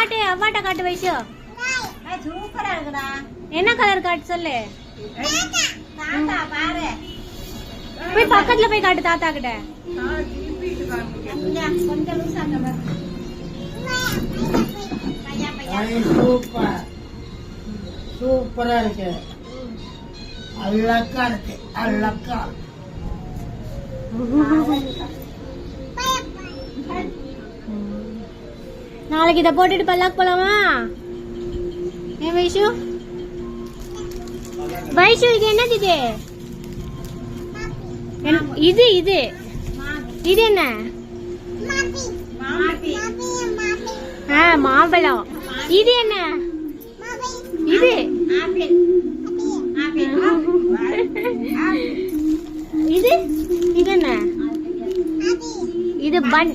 காட்டு அவ்வாட்ட காட்டு வைஷு. சூப்பரா இருக்குடா. என்ன கலர் காட்டு சொல்லு. தாத்தா பாரு. போய் பக்கத்துல போய் காட்டு தாத்தா கிட்ட. கொஞ்சம் லூசா பாரு. சூப்பர் சூப்பரா இருக்கு. அழகா இருக்கு. அழகா நாளைக்கு இத போட்டுட்டு பல்லாக்கு போலாமா? ஏன் வைஷு? வைஷு இது என்னது இது? இது இது இது என்ன? மாம்பழம். இது என்ன? இது இது இது என்ன? இது பன்.